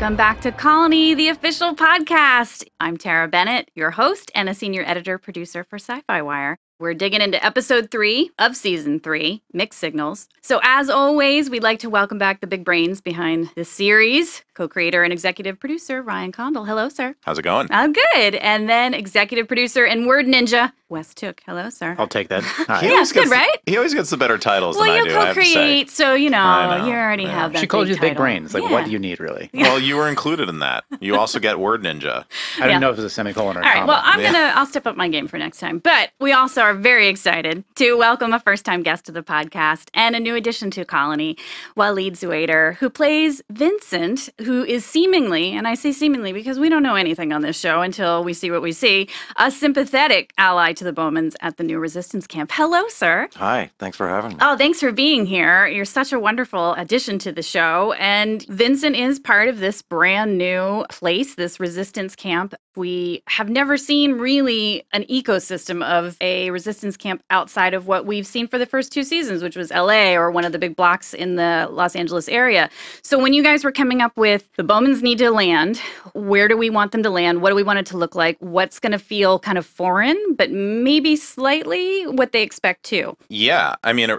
Welcome back to Colony, the official podcast. I'm Tara Bennett, your host and a senior editor producer for SYFY WIRE. We're digging into episode 3 of season 3, Mixed Signals. So as always, we'd like to welcome back the big brains behind this series, co-creator and executive producer Ryan Condal. Hello, sir. How's it going? I'm good. And then executive producer and word ninja, Wes Tooke. Hello, sir. I'll take that. Yeah, good, right? He always gets the better titles than I do. Well, you co-create, so you know, you already have that. She called you title. big brains. Like, what do you need, really? Well, you were included in that. You also get word ninja. I didn't know if it was a semicolon or a All right, comma. well, I'll step up my game for next time. But we also are very excited to welcome a first-time guest to the podcast and a new addition to Colony, Waseed Zuaiter, who plays Vincent, who is seemingly, and I say seemingly because we don't know anything on this show until we see what we see, a sympathetic ally to the Bowmans at the new resistance camp. Hello, sir. Hi, thanks for having me. Oh, thanks for being here. You're such a wonderful addition to the show. And Vincent is part of this brand new place, this resistance camp. We have never seen really an ecosystem of a resistance camp outside of what we've seen for the first 2 seasons, which was LA or one of the big blocks in the Los Angeles area. So when you guys were coming up with the Bowmans need to land, where do we want them to land? What do we want it to look like? What's going to feel kind of foreign, but maybe slightly what they expect too? Yeah, I mean,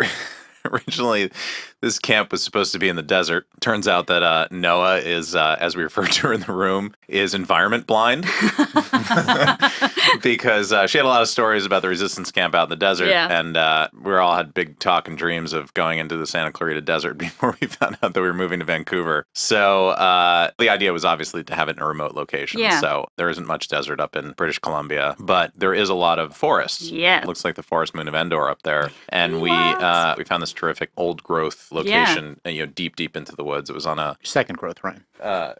originally this camp was supposed to be in the desert. Turns out that Noah is, as we referred to her in the room, is environment blind. Because she had a lot of stories about the resistance camp out in the desert. Yeah. And we all had big talk and dreams of going into the Santa Clarita Desert before we found out that we were moving to Vancouver. So the idea was obviously to have it in a remote location. Yeah. So there isn't much desert up in British Columbia, but there is a lot of forest. Yeah. It looks like the forest moon of Endor up there. And we found this terrific old growth location, deep into the woods. It was on a Second growth, Ryan.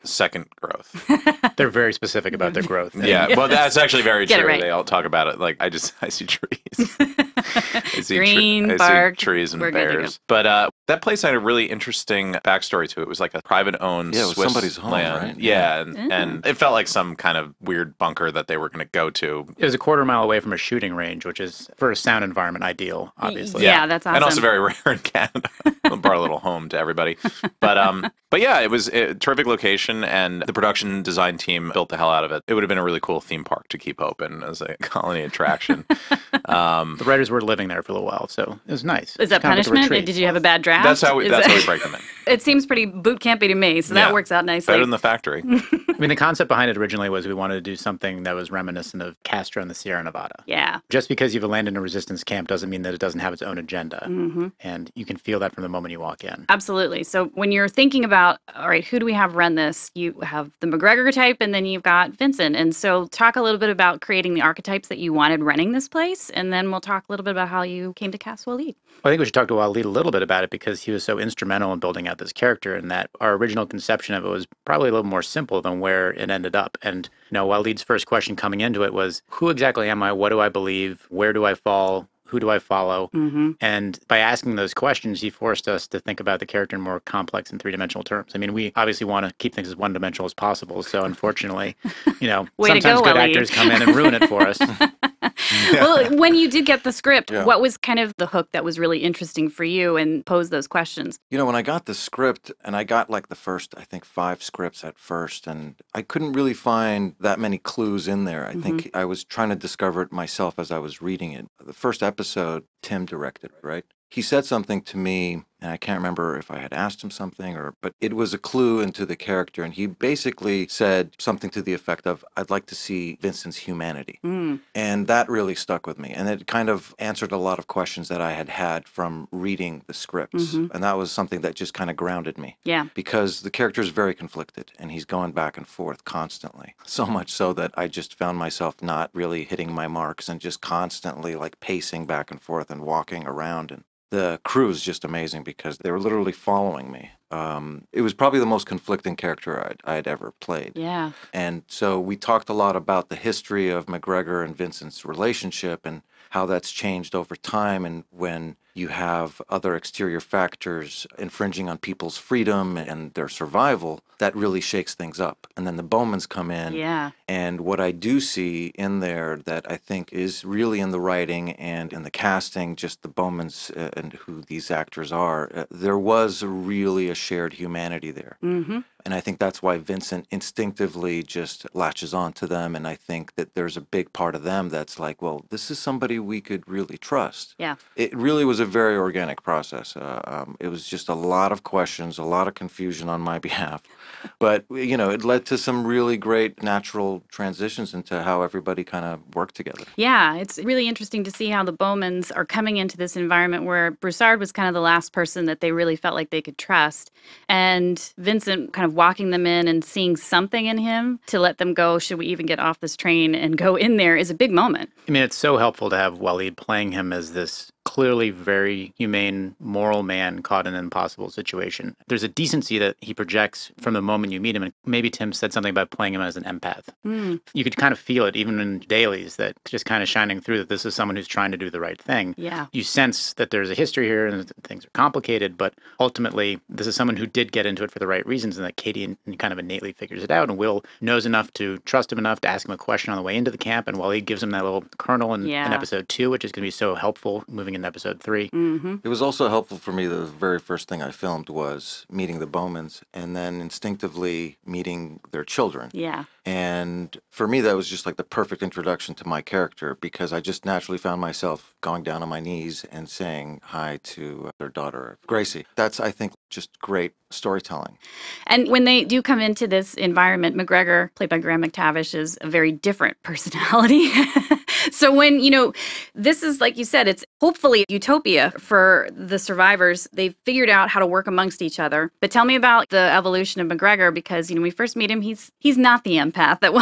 second growth. They're very specific about their growth. Yeah, well, that's actually very Get it true. right. They all talk about it. Like, I see trees. I see Green, I bark. see trees and We're good to bears. But that place had a really interesting backstory to it. It was like a private-owned Yeah, it was Swiss somebody's home, land. right? Yeah, and it felt like some kind of weird bunker that they were going to go to. It was a quarter mile away from a shooting range, which is, for a sound environment, ideal, obviously. Yeah, that's awesome. And also very rare in Canada. We'll brought a little home to everybody. But yeah, it was a terrific location, and the production design team built the hell out of it. It would have been a really cool theme park to keep open as a colony attraction. The writers were living there for a little while, so it was nice. Is that Kind of like a punishment? retreat. Did you have a bad draft? That's how we break them in. It seems pretty boot campy to me, so that Yeah. works out nicely. Better than the factory. I mean, the concept behind it originally was we wanted to do something that was reminiscent of Castro in the Sierra Nevada. Yeah. Just because you've landed in a resistance camp doesn't mean that it doesn't have its own agenda. Mm-hmm. And you can feel that from the moment you walk in. Absolutely. So when you're thinking about, all right, who do we have run this? You have the McGregor type, and then you've got Vincent. And so talk a little bit about creating the archetypes that you wanted running this place, and then we'll talk a little bit about how you came to cast Waseed. I think we should talk to Waseed a little bit about it because he was so instrumental in building out this character, and that our original conception of it was probably a little more simple than where it ended up. And Waseed's first question coming into it was, who exactly am I? What do I believe? Where do I fall? Who do I follow? Mm-hmm. And by asking those questions, he forced us to think about the character in more complex and three-dimensional terms. I mean, we obviously want to keep things as one-dimensional as possible. So unfortunately, sometimes good actors come in and ruin it for us. Well, when you did get the script, Yeah. what was kind of the hook that was really interesting for you and posed those questions? When I got the script, and I got like the first, I think, 5 scripts at first, and I couldn't really find that many clues in there. I think I was trying to discover it myself as I was reading it. The first episode, Tim directed, right? He said something to me, and I can't remember if I had asked him something, but it was a clue into the character. And he basically said something to the effect of, I'd like to see Vincent's humanity. And that really stuck with me. And it kind of answered a lot of questions that I had from reading the scripts. And that was something that just kind of grounded me. Yeah. Because the character is very conflicted, and he's going back and forth constantly. So much so that I just found myself not really hitting my marks and just constantly like pacing back and forth and walking around. And the crew is just amazing because they were literally following me. It was probably the most conflicting character I'd ever played. Yeah. And so we talked a lot about the history of McGregor and Vincent's relationship and how that's changed over time, and when you have other exterior factors infringing on people's freedom and their survival, that really shakes things up. And then the Bowmans come in. Yeah. And what I do see in there that I think is really in the writing and in the casting, just the Bowmans and who these actors are, there was really a shared humanity there. Mm-hmm. And I think that's why Vincent instinctively just latches onto them. And I think that there's a big part of them that's like, well, this is somebody we could really trust. Yeah. It really was a very organic process. It was just a lot of questions, a lot of confusion on my behalf. But, you know, it led to some really great natural transitions into how everybody kind of worked together. Yeah, it's really interesting to see how the Bowmans are coming into this environment where Broussard was kind of the last person that they really felt like they could trust. And Vincent kind of walking them in and seeing something in him to let them go, should we even get off this train and go in there, is a big moment. I mean, it's so helpful to have Waseed playing him as this clearly very humane, moral man caught in an impossible situation. There's a decency that he projects from the moment you meet him. And maybe Tim said something about playing him as an empath. You could kind of feel it even in dailies, that just kind of shining through that this is someone who's trying to do the right thing. Yeah. You sense that there's a history here and that things are complicated, but ultimately this is someone who did get into it for the right reasons, and that Katie kind of innately figures it out, and Will knows enough to trust him enough to ask him a question on the way into the camp, and Waseed gives him that little kernel in episode 2, which is going to be so helpful moving into episode 3. Mm-hmm. It was also helpful for me. The very first thing I filmed was meeting the Bowmans and then instinctively meeting their children. Yeah. And for me, that was just like the perfect introduction to my character, because I just naturally found myself going down on my knees and saying hi to their daughter, Gracie. That's, I think, just great storytelling. And when they do come into this environment, McGregor, played by Graham McTavish, is a very different personality. So when, you know, this is, like you said, it's hopefully utopia for the survivors. They've figured out how to work amongst each other. But tell me about the evolution of McGregor, because, you know, when we first meet him, he's not the empath that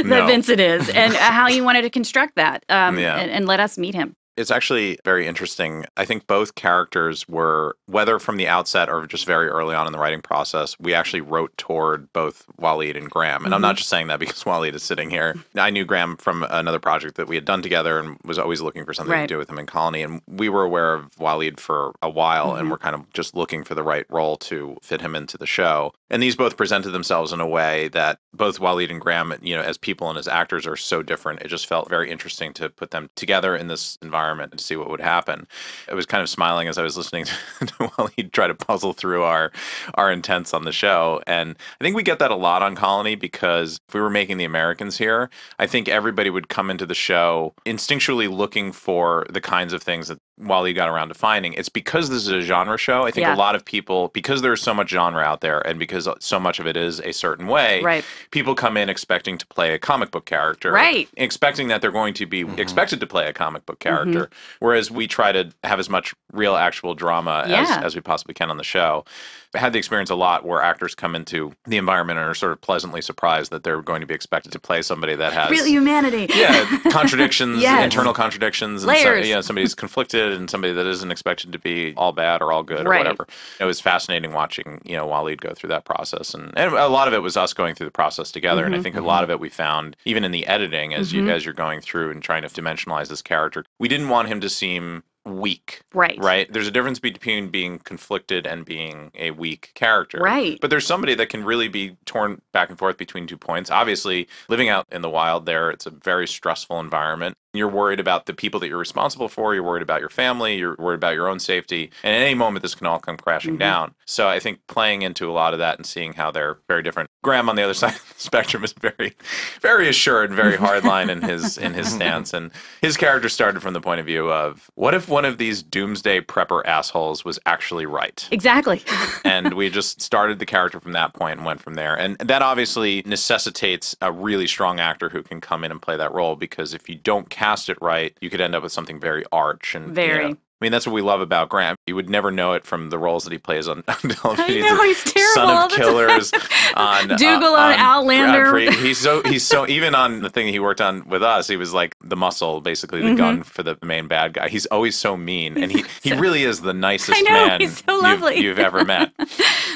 Vincent is, and how you wanted to construct that and let us meet him. It's actually very interesting. I think both characters were, whether from the outset or just very early on in the writing process, we actually wrote toward both Waseed and Graham. And I'm not just saying that because Waseed is sitting here. I knew Graham from another project that we had done together and was always looking for something to do with him in Colony. And we were aware of Waseed for a while and were kind of just looking for the right role to fit him into the show. And these both presented themselves in a way that both Waseed and Graham, you know, as people and as actors are so different. It just felt very interesting to put them together in this environment to see what would happen. I was kind of smiling as I was listening to Waseed try to puzzle through our intents on the show. And I think we get that a lot on Colony, because if we were making The Americans here, I think everybody would come into the show instinctually looking for the kinds of things that Waseed got around to finding. It's because this is a genre show. I think a lot of people, because there's so much genre out there and because so much of it is a certain way, people come in expecting to play a comic book character, expecting that they're going to be expected to play a comic book character, whereas we try to have as much real actual drama as we possibly can on the show. I had the experience a lot where actors come into the environment and are sort of pleasantly surprised that they're going to be expected to play somebody that has real humanity. Contradictions, internal contradictions, layers. And somebody's conflicted and somebody that isn't expected to be all bad or all good or whatever. It was fascinating watching, Waseed go through that process, and a lot of it was us going through the process together. And I think a lot of it we found even in the editing as you're going through and trying to dimensionalize this character. We didn't want him to seem weak. Right? There's a difference between being conflicted and being a weak character. But there's somebody that can really be torn back and forth between 2 points. Obviously, living out in the wild there, it's a very stressful environment. You're worried about the people that you're responsible for. You're worried about your family. You're worried about your own safety. And at any moment, this can all come crashing down. So I think playing into a lot of that and seeing how they're very different. Graham on the other side of the spectrum is very, very assured, very hardline in his stance. And his character started from the point of view of, what if one of these doomsday prepper assholes was actually right? Exactly. And we just started the character from that point and went from there. And that obviously necessitates a really strong actor who can come in and play that role, because if you don't cast it right, you could end up with something very arch and very. I mean, that's what we love about Graham. You would never know it from the roles that he plays on television. I know, he's terrible. Son of Killers, on Dougal on Outlander. He's so even on the thing he worked on with us, he was like the muscle, basically the gun for the main bad guy. He's always so mean, and he really is the nicest man he's so lovely. You've ever met.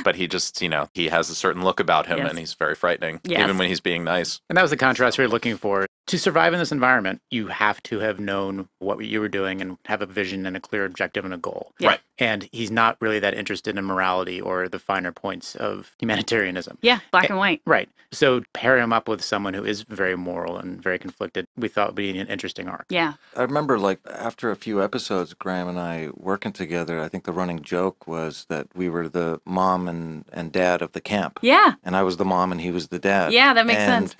But he just, he has a certain look about him, and he's very frightening, even when he's being nice. And that was the contrast we were looking for. To survive in this environment, you have to have known what you were doing and have a vision and a clear objective and a goal. Yeah. Right. And he's not really that interested in morality or the finer points of humanitarianism. Yeah, black and white. Right. So pair him up with someone who is very moral and very conflicted, we thought would be an interesting arc. Yeah. I remember, like, after a few episodes, Graham and I working together, I think the running joke was that we were the mom and dad of the camp. Yeah. And I was the mom and he was the dad. Yeah, that makes sense.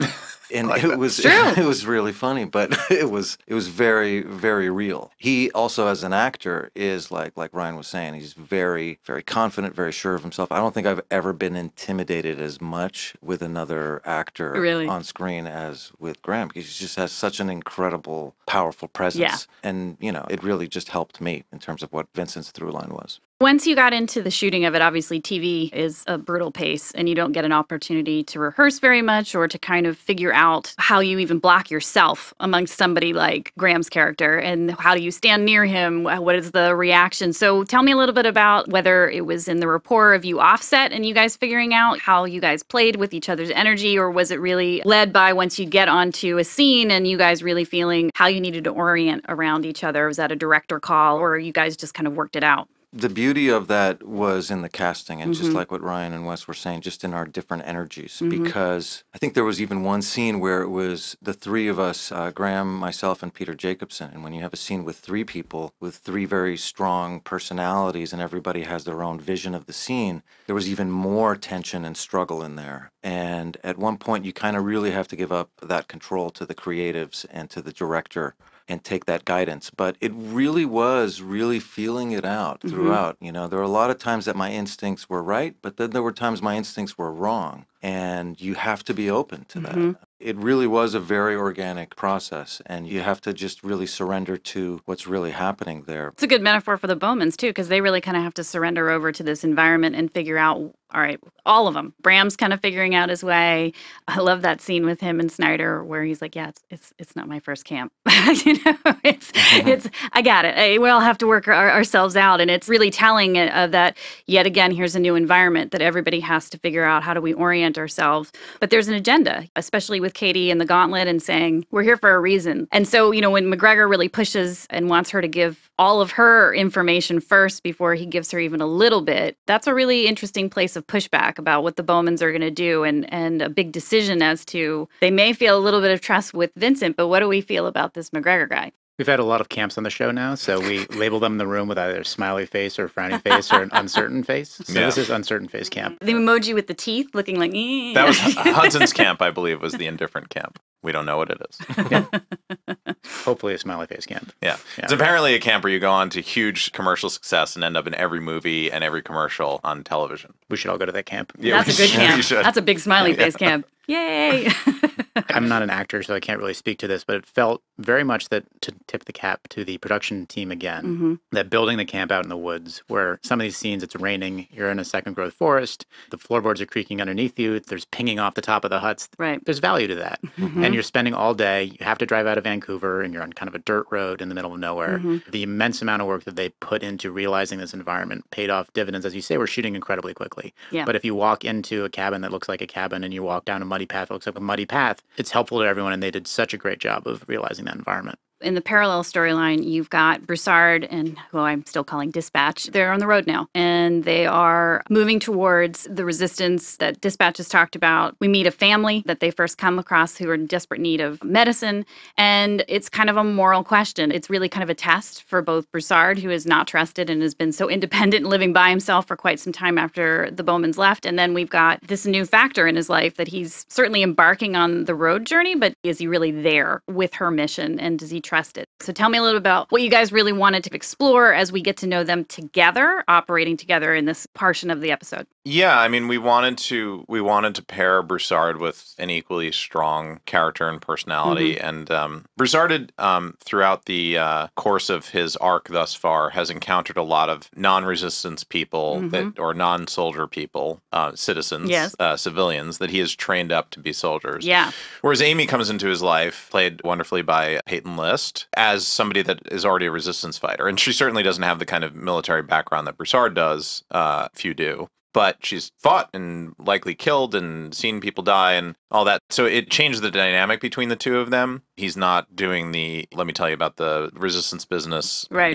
And Like it that. was True. it was really funny, but it was very, very real. He also, as an actor, is like Ryan was saying, he's very, very confident, very sure of himself. I don't think I've ever been intimidated as much with another actor Really? on screen as with Graham, because he just has such an incredible, powerful presence. Yeah. And, you know, it really just helped me in terms of what Vincent's through line was. Once you got into the shooting of it, obviously TV is a brutal pace and you don't get an opportunity to rehearse very much or to kind of figure out how you even block yourself amongst somebody like Graham's character and how do you stand near him? What is the reaction? So tell me a little bit about whether it was in the rapport of you offset and you guys figuring out how you guys played with each other's energy, or was it really led by once you get onto a scene and you guys really feeling how you needed to orient around each other? Was that a director call or you guys just kind of worked it out? The beauty of that was in the casting, and just Mhm. like what Ryan and Wes were saying, just in our different energies. Mhm. Because I think there was even one scene where it was the three of us, Graham, myself, and Peter Jacobson. And when you have a scene with three people with three very strong personalities and everybody has their own vision of the scene, there was even more tension and struggle in there. And at one point, you kind of really have to give up that control to the creatives and to the director and take that guidance. But it really was really feeling it out throughout. You know, there were a lot of times that my instincts were right, but then there were times my instincts were wrong. And you have to be open to that. It really was a very organic process, and you have to just really surrender to what's really happening there. It's a good metaphor for the Bowmans, too, because they really kind of have to surrender over to this environment and figure out, all right, all of them. Bram's kind of figuring out his way. I love that scene with him and Snyder where he's like, yeah, it's not my first camp. You know, it's I got it. We all have to work ourselves out. And it's really telling that, yet again, here's a new environment that everybody has to figure out how do we orient ourselves. But there's an agenda, especially with Katie and the gauntlet and saying, we're here for a reason. And so, you know, when McGregor really pushes and wants her to give all of her information first before he gives her even a little bit, that's a really interesting place of pushback about what the Bowmans are going to do and a big decision as to, they may feel a little bit of trust with Vincent, but what do we feel about this McGregor guy? We've had a lot of camps on the show now, so we label them in the room with either a smiley face or a frowny face or an uncertain face. So Yeah. this is uncertain face camp. The emoji with the teeth looking like, That was Hudson's camp, I believe, was the indifferent camp. We don't know what it is. Hopefully a smiley face camp. Yeah. It's apparently a camp where you go on to huge commercial success and end up in every movie and every commercial on television. We should all go to that camp. Yeah, That's a good we camp. should. That's a big smiley face camp. Yay! I'm not an actor, so I can't really speak to this, but it felt very much that, to tip the cap to the production team again, that building the camp out in the woods, where some of these scenes, it's raining, you're in a second growth forest, the floorboards are creaking underneath you, there's pinging off the top of the huts. Right. There's value to that. And you're spending all day, you have to drive out of Vancouver, and you're on kind of a dirt road in the middle of nowhere. The immense amount of work that they put into realizing this environment paid off dividends. As you say, we're shooting incredibly quickly. Yeah. But if you walk into a cabin that looks like a cabin and you walk down a muddy path that looks like a muddy path, it's helpful to everyone, and they did such a great job of realizing that environment. In the parallel storyline, you've got Broussard and who I'm still calling Dispatch. They're on the road now, and they are moving towards the resistance that Dispatch has talked about. We meet a family that they first come across who are in desperate need of medicine, and it's kind of a moral question. It's really kind of a test for both Broussard, who is not trusted and has been so independent and living by himself for quite some time after the Bowmans left, and then we've got this new factor in his life that he's certainly embarking on the road journey, but is he really there with her mission, and does he trust it? So tell me a little about what you guys really wanted to explore as we get to know them together, operating together in this portion of the episode. Yeah, I mean, we wanted to pair Broussard with an equally strong character and personality, and Broussard had, throughout the course of his arc thus far, has encountered a lot of non-resistance people that, or non-soldier people, citizens, civilians that he has trained up to be soldiers. Yeah. Whereas Amy comes into his life, played wonderfully by Peyton List, as somebody that is already a resistance fighter, and she certainly doesn't have the kind of military background that Broussard does. Few do. but she's fought and likely killed and seen people die and all that. So it changed the dynamic between the two of them. He's not doing the, let me tell you about the resistance business, right.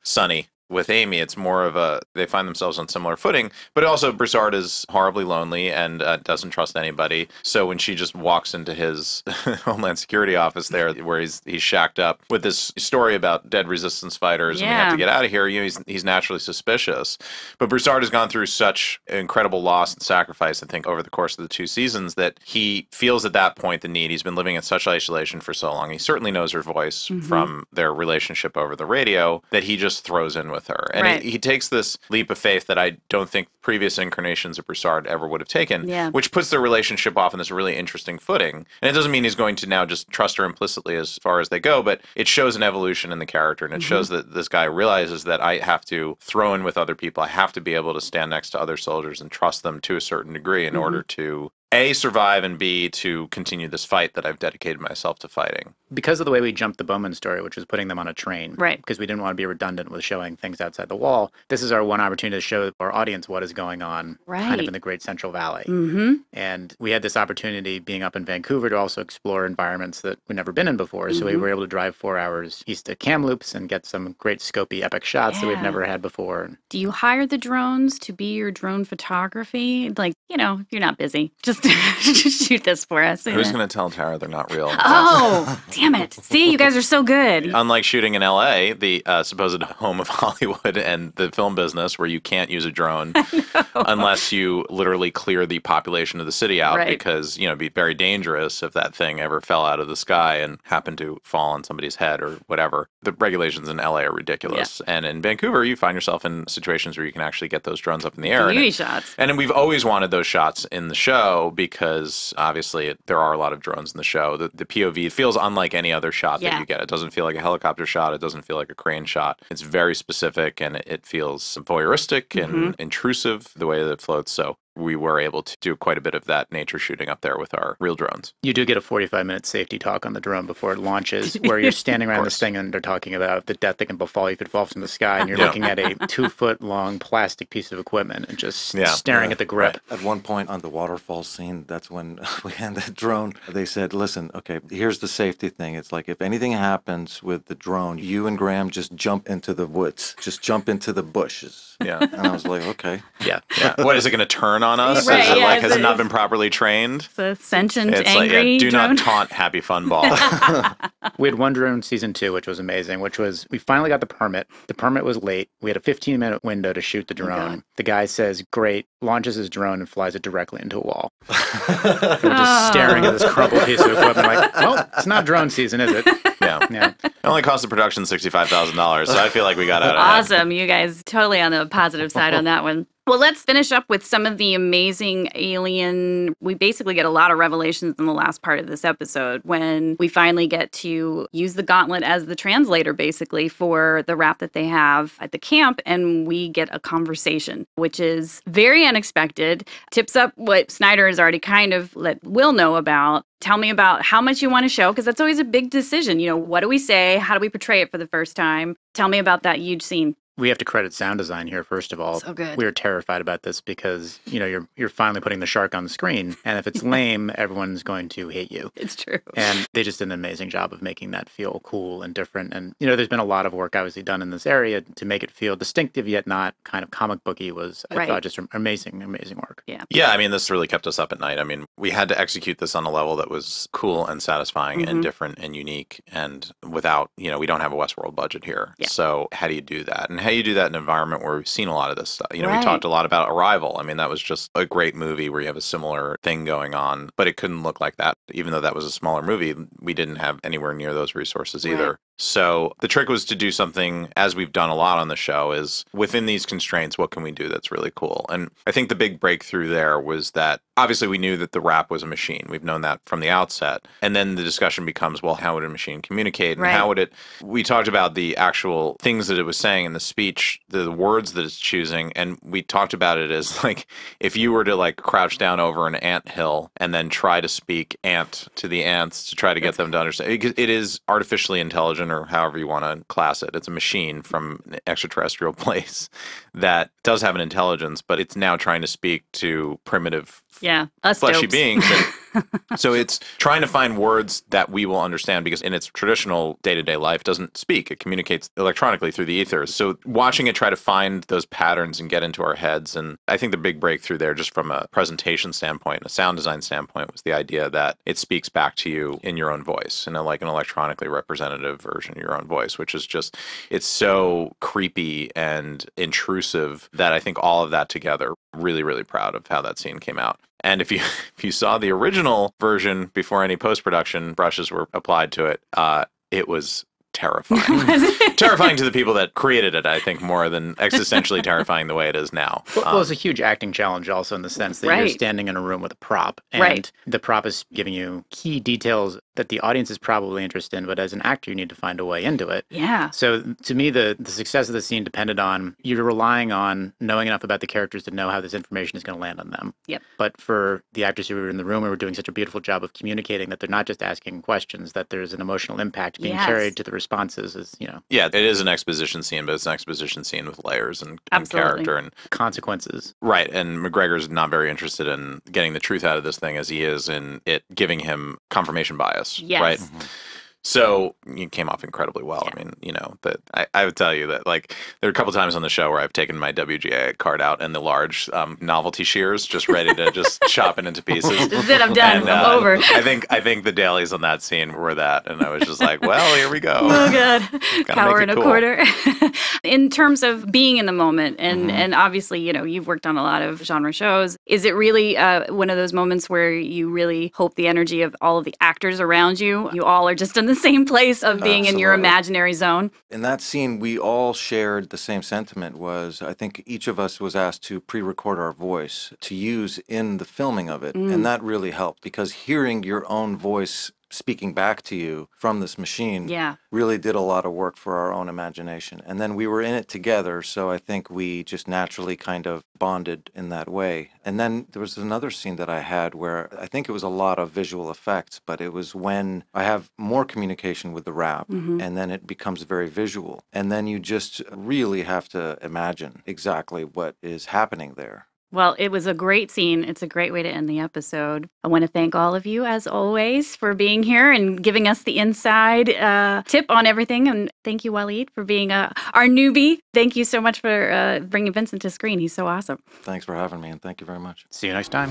Sonny. With Amy, it's more of they find themselves on similar footing, but also Broussard is horribly lonely and doesn't trust anybody. So when she just walks into his Homeland Security office there, where he's shacked up with this story about dead resistance fighters and we have to get out of here, he's naturally suspicious. But Broussard has gone through such incredible loss and sacrifice, I think, over the course of the 2 seasons that he feels at that point the need. He's been living in such isolation for so long. He certainly knows her voice from their relationship over the radio that he just throws in with her. And he takes this leap of faith that I don't think previous incarnations of Broussard ever would have taken, which puts their relationship off on this really interesting footing. And it doesn't mean he's going to now just trust her implicitly as far as they go, but it shows an evolution in the character, and it shows that this guy realizes that I have to throw in with other people. I have to be able to stand next to other soldiers and trust them to a certain degree in order to A, survive, and B, to continue this fight that I've dedicated myself to fighting. Because of the way we jumped the Bowman story, which was putting them on a train, because we didn't want to be redundant with showing things outside the wall, this is our one opportunity to show our audience what is going on kind of in the Great Central Valley. And we had this opportunity being up in Vancouver to also explore environments that we'd never been in before. So we were able to drive 4 hours east of Kamloops and get some great scopy epic shots that we've never had before. Do you hire the drones to be your drone photography? Like, if you're not busy, just shoot this for us. Who's going to tell Tara they're not real? Oh, damn it. See, you guys are so good. Unlike shooting in LA, the supposed home of Hollywood and the film business, where you can't use a drone unless you literally clear the population of the city out, because, it'd be very dangerous if that thing ever fell out of the sky and happened to fall on somebody's head or whatever. The regulations in LA are ridiculous. And in Vancouver, you find yourself in situations where you can actually get those drones up in the air. Beauty shots. And we've always wanted those shots in the show because obviously there are a lot of drones in the show. The POV feels unlike any other shot that you get. It doesn't feel like a helicopter shot. It doesn't feel like a crane shot. It's very specific, and it feels voyeuristic and intrusive the way that it floats. So we were able to do quite a bit of that nature shooting up there with our real drones. You do get a 45-minute safety talk on the drone before it launches, where you're standing around this thing and they're talking about the death that can befall you if it falls from the sky, and you're looking at a 2-foot-long plastic piece of equipment and just staring at the grip. At one point on the waterfall scene, that's when we had the drone. They said, listen, okay, here's the safety thing. It's like if anything happens with the drone, you and Graham just jump into the woods. Just jump into the bushes. Yeah. And I was like, okay. Yeah. What, is it going to turn on us? Right, Has it not been properly trained? It's a sentient, it's angry do drone. not taunt Happy Fun Ball. We had one drone season 2, which was amazing, which was we finally got the permit. The permit was late. We had a 15-minute window to shoot the drone. The guy says, great, launches his drone and flies it directly into a wall. We're just staring at this crumpled piece of equipment like, well, it's not drone season, is it? Yeah. It only cost the production $65,000, so I feel like we got out of it. Awesome. You guys totally on the positive side on that one. Well, let's finish up with some of the amazing alien. We basically get a lot of revelations in the last part of this episode when we finally get to use the gauntlet as the translator, basically, for the rap that they have at the camp. And we get a conversation, which is very unexpected. Tips up what Snyder has already kind of let Will know about. Tell me about how much you want to show, because that's always a big decision. What do we say? How do we portray it for the first time? Tell me about that huge scene. We have to credit sound design here, first of all. So good. We were terrified about this because, you're finally putting the shark on the screen. And if it's lame, everyone's going to hate you. It's true. And they just did an amazing job of making that feel cool and different. And, there's been a lot of work obviously done in this area to make it feel distinctive, yet not kind of comic booky was, I thought, just amazing work. Yeah, I mean, this really kept us up at night. I mean, we had to execute this on a level that was cool and satisfying and different and unique. And without, we don't have a Westworld budget here. Yeah. So how do you do that? And how do you do that in an environment where we've seen a lot of this stuff? We talked a lot about Arrival. I mean, that was just a great movie where you have a similar thing going on, but it couldn't look like that. Even though that was a smaller movie, we didn't have anywhere near those resources either. Right. So the trick was to do something, as we've done a lot on the show, is within these constraints, what can we do that's really cool? And I think the big breakthrough there was that obviously we knew that the rap was a machine. We've known that from the outset. And then the discussion becomes, well, how would a machine communicate? And how would it... We talked about the actual things that it was saying in the speech, the words that it's choosing. And we talked about it as like, if you were to crouch down over an ant hill and then try to speak ant to the ants to try to get them to understand. It is artificially intelligent. intelligent, or however you want to class it. It's a machine from an extraterrestrial place that does have an intelligence, but it's now trying to speak to primitive us fleshy dopes. beings. And so it's trying to find words that we will understand, because in its traditional day-to-day life, it doesn't speak. It communicates electronically through the ethers. So watching it try to find those patterns and get into our heads, and I think the big breakthrough there, just from a presentation standpoint, a sound design standpoint, was the idea that it speaks back to you in your own voice, in like an electronically representative version of your own voice, which is just, it's so creepy and intrusive that I think all of that together, really, really proud of how that scene came out. And if you saw the original version before any post-production brushes were applied to it, it was terrifying. Terrifying to the people that created it, I think, more than existentially terrifying the way it is now. Well, it's a huge acting challenge also, in the sense that you're standing in a room with a prop, and the prop is giving you key details that the audience is probably interested in, but as an actor, you need to find a way into it. Yeah. So to me, the success of the scene depended on you're relying on knowing enough about the characters to know how this information is going to land on them. Yep. But for the actors who were in the room, who were doing such a beautiful job of communicating that they're not just asking questions, that there's an emotional impact being carried to the responses, is, you know. Yeah, it is an exposition scene, but it's an exposition scene with layers and character and consequences. Right. And McGregor's not very interested in getting the truth out of this thing as he is in it giving him confirmation bias. Yes. Right. Mm-hmm. So you came off incredibly well. I mean, you know, that I would tell you that, like, there are a couple times on the show where I've taken my WGA card out and the large novelty shears, just ready to just chop it into pieces. This is it. I'm done. And, I'm over. I think the dailies on that scene were that, and I was just like, well, here we go. Oh god, Power and a quarter. In terms of being in the moment, and obviously, you know, you've worked on a lot of genre shows. Is it really one of those moments where you really hope the energy of all of the actors around you all are just in the same place of being in your imaginary zone? In that scene, we all shared the same sentiment. Was, I think each of us was asked to pre-record our voice to use in the filming of it. And that really helped, because hearing your own voice speaking back to you from this machine really did a lot of work for our own imagination. And then we were in it together, so I think we just naturally kind of bonded in that way. And then there was another scene that I had where I think it was a lot of visual effects, but it was when I have more communication with the rap, and then it becomes very visual. And then you just really have to imagine exactly what is happening there. Well, it was a great scene. It's a great way to end the episode. I want to thank all of you, as always, for being here and giving us the inside tip on everything. And thank you, Waseed, for being our newbie. Thank you so much for bringing Vincent to screen. He's so awesome. Thanks for having me, and thank you very much. See you next time.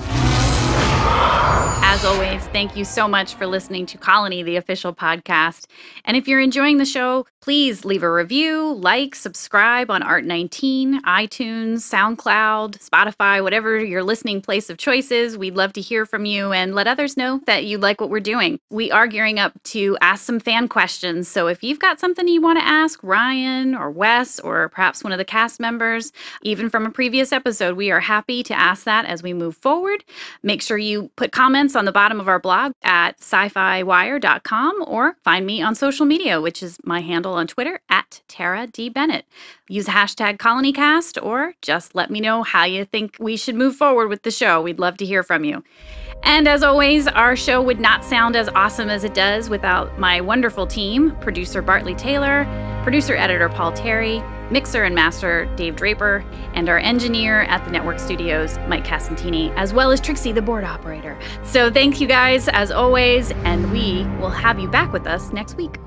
As always, thank you so much for listening to Colony, the official podcast. And if you're enjoying the show, please leave a review, like, subscribe on Art19, iTunes, SoundCloud, Spotify, whatever your listening place of choice is. We'd love to hear from you and let others know that you like what we're doing. We are gearing up to ask some fan questions. So if you've got something you want to ask Ryan or Wes or perhaps one of the cast members, even from a previous episode, we are happy to ask that as we move forward. Make sure you put comments on the bottom of our blog at syfywire.com, or find me on social media, which is my handle on Twitter at Tara D. Bennett. Use hashtag ColonyCast, or just let me know how you think we should move forward with the show. We'd love to hear from you. And as always, our show would not sound as awesome as it does without my wonderful team, producer Bartley Taylor, producer-editor Paul Terry, mixer and master Dave Draper, and our engineer at the network studios, Mike Casantini, as well as Trixie, the board operator. So thank you guys, as always, and we will have you back with us next week.